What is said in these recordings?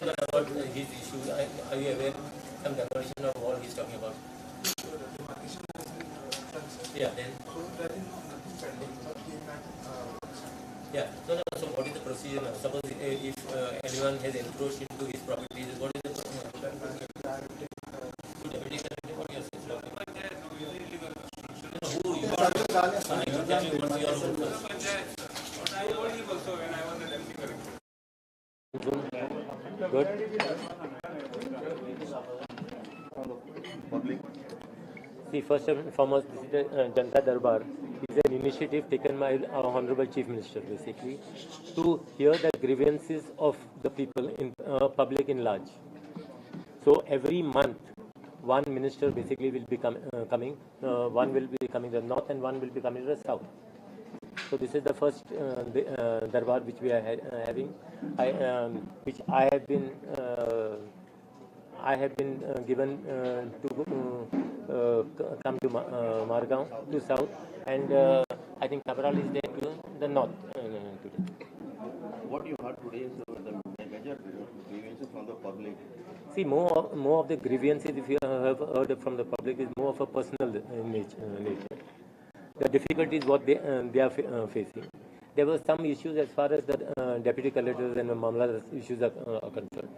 about his issue, are you aware? Some demolition of wall he's talking about. Yeah, then. Yeah, no. So what is the procedure now? Suppose if anyone has encroached into his property, what is the procedure? Good. See, first and foremost, this is the Janata Darbar. Is an initiative taken by our Honorable Chief Minister, basically, to hear the grievances of the people in public in large. So every month, one minister basically will be coming. One will be coming to the north, and one will be coming to the south. So this is the first Darbar which we are having, which I have been given to come to Margaon to south, and I think Tabral is there to the north today. What you heard today is the major grievances from the public. See, more of the grievances, if you have heard from the public, is more of a personal nature. The difficulties what they are facing. There were some issues as far as the deputy collectors and the Mamla issues are concerned.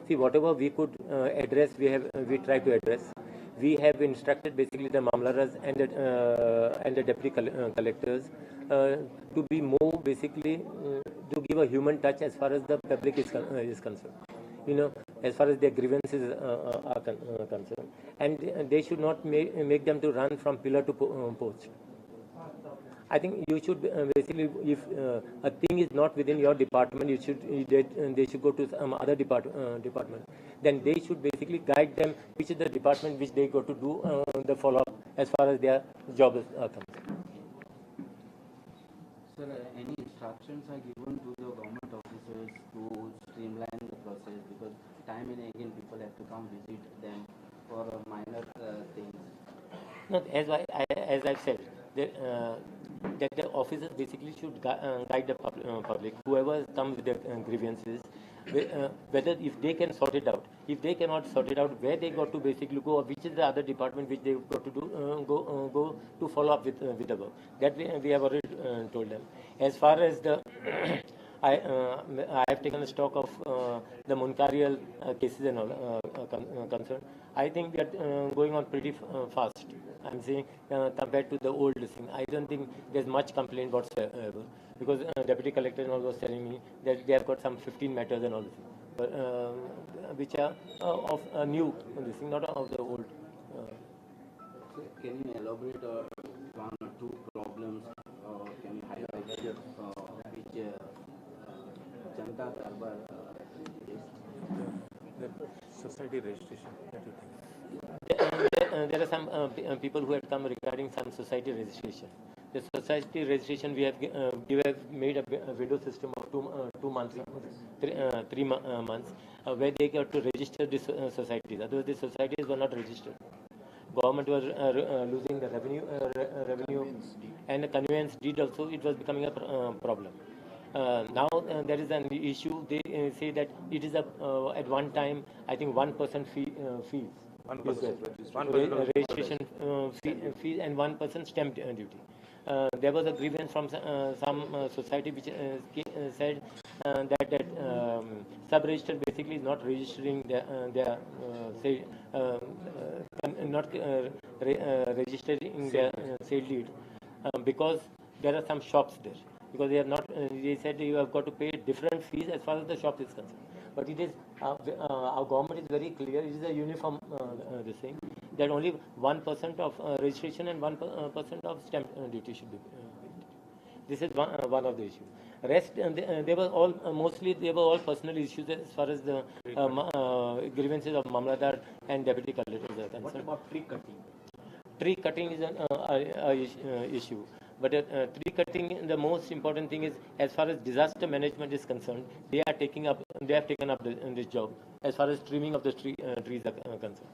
See, whatever we could address, we try to address. We have instructed basically the Mamlaras and the deputy collectors to be more basically to give a human touch as far as the public is concerned. You know, as far as their grievances are concerned, and they should not make them to run from pillar to post. I think you should basically, if a thing is not within your department, they should go to some other department. Then they should basically guide them which is the department which they go to do the follow-up as far as their job is concerned. Sir, any instructions are given to the government officers to streamline the process, because time and again people have to come visit them for minor things? No, as I've said, that the officers basically should guide the public, whoever comes with their grievances, whether if they can sort it out. If they cannot sort it out, where they got to basically go, or which is the other department which they got to do go to follow up with the work. That we have already told them. As far as the I have taken a stock of the Munkarial cases and all concerned. I think we are going on pretty fast. I'm saying compared to the old thing, I don't think there's much complaint whatsoever, because deputy collector and all was telling me that they have got some 15 matters and all this, but which are of new this thing, not of the old. So can you elaborate one or two problems? Can you highlight which Janata Darbar is? The society registration. There are some people who have come regarding some society registration. The society registration we have made a window system of 2 months, 3 months, where they got to register this societies. Otherwise, the societies were not registered. Government was losing the revenue, and the conveyance deed also. It was becoming a problem. Now there is an issue. They say that it is at one time I think 1% fees. 1% registration fee and 1% stamp duty. There was a grievance from some society which said that sub-register basically is not registering their registering their sale deed because there are some shops there. Because they are not, they said you have got to pay different fees as far as the shop is concerned. But it is our government is very clear. It is a uniform this thing that only 1% of registration and 1% of stamp duty should be paid. This is one of the issues. Rest they were all mostly they were all personal issues as far as the grievances of Mamladar and deputy collectors are concerned. What about tree cutting? Tree cutting is an issue. But tree cutting, the most important thing is, as far as disaster management is concerned, they have taken up this job as far as trimming of the trees are concerned.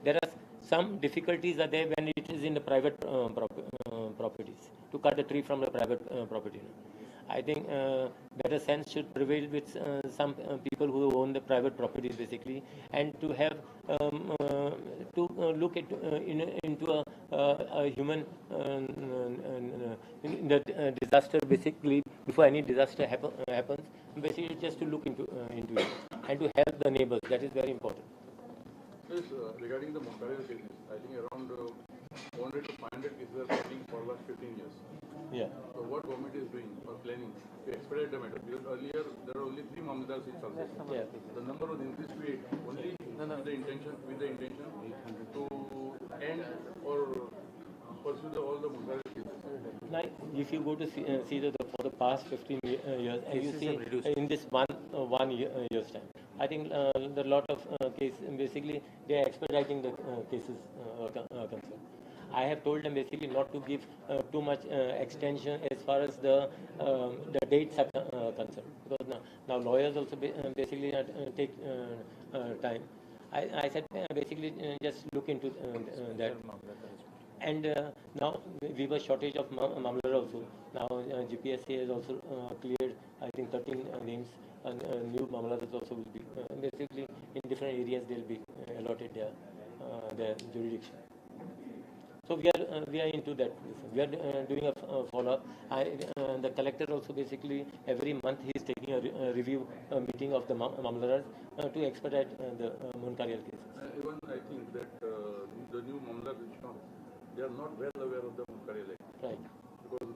There are some difficulties are there when it is in the private properties to cut the tree from the private property. I think better sense should prevail with some people who own the private properties basically, and to have look at into a human in the disaster basically before any disaster happens. Basically, just to look into it and to help the neighbors. That is very important. Yes, regarding the Monserrate cases, I think around 400 to 500 cases are pending for last 15 years. Yeah. So what government is doing or planning to expedite the matter? Because earlier there were only 3 Mamlatars in Salcete. Yeah. The number was increased to 8, only with the intention to end or pursue all the Monserrate cases. Now, if you go to see for the past 15 years, and you see in this one year's time, I think there are a lot of cases. Basically, they are expediting the cases concerned. I have told them basically not to give too much extension as far as the dates are concerned, because now lawyers also basically take time. I said basically just look into that. And now we were shortage of Mamlar also. Now GPSC has also cleared, I think, 13 names, and new Mamlaras also will be basically in different areas. They'll be allotted their jurisdiction. So we are into that. We are doing a follow-up. The collector also basically every month he is taking a review meeting of the Mamlaras to expedite the Monserrate cases. Even I think that the new Mamlar which come, they are not well aware of the Monserrate. Right. Because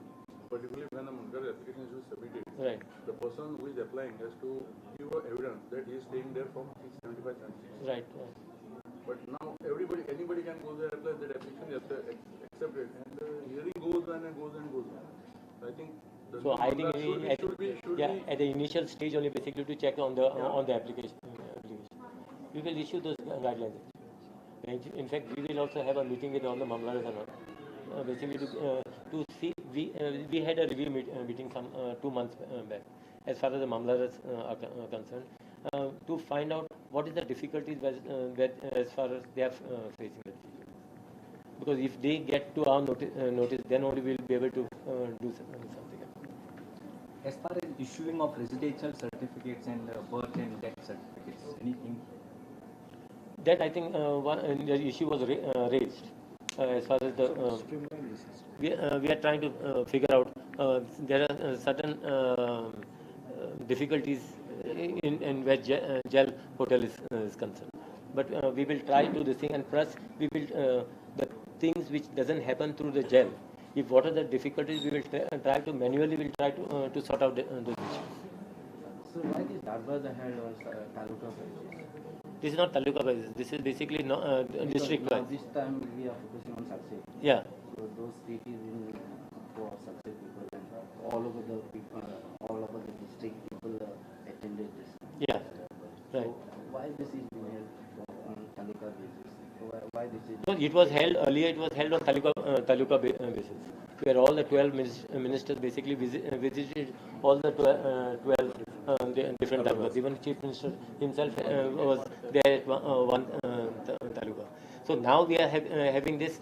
particularly when the Monserrate application is submitted, Right. the person who is applying has to give evidence that he is staying there from 75 76. Right. But now anybody can go there, apply that application, accepted, and the hearing goes on and goes and goes on. So I think the So I think should be at the initial stage only basically to check on the application. We will issue those guidelines. In fact, we will also have a meeting with all the Mamlaras and all. Basically to see, we had a review meeting some 2 months back as far as the Mamlaras are concerned, to find out what is the difficulties as far as they are facing the difficulties. Because if they get to our notice, then only we will be able to do something. As far as issuing of residential certificates and birth and death certificates, anything? That I think the issue was raised as far as the we are trying to figure out there are certain difficulties in where jail hotel is concerned, but we will try to this thing, and plus we will the things which doesn't happen through the jail. If what are the difficulties, we will try to manually to sort out those issues. So why this Darbar the head or taluka basis? This is not taluka basis. This is basically district wise. This time we are focusing on Salcete. Yeah. So those cities in for Salcete people and all over the people, all over the district people attended this. Yeah. Right. So why this is being held on taluka basis? Why this is? No, it was held earlier. It was held on taluka basis, where all the 12 ministers basically visited all the 12 different talukas. Even Chief Minister himself was there at one taluka. So now we are having this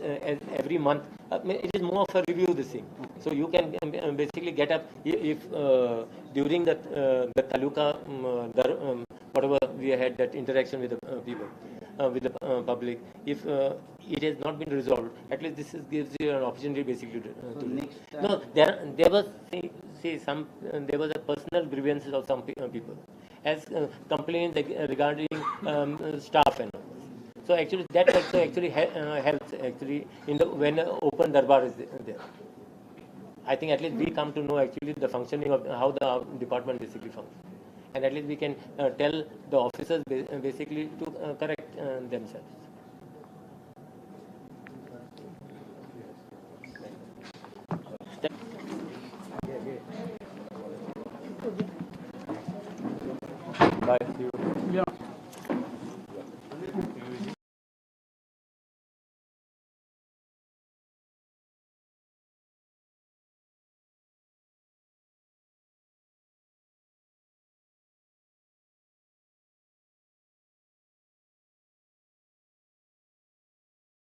every month. It is more of a review this thing. So you can basically get up if during the taluka whatever we had that interaction with the people. With the public, if it has not been resolved, at least this gives you an opportunity basically to next no, there was some there was a personal grievances of some people as complaints regarding staff and all. So actually that also actually helps actually in the when open Darbar is there. I think at least we come to know actually the functioning of how the department basically functions. And at least we can tell the officers basically to correct themselves. Bye. See you.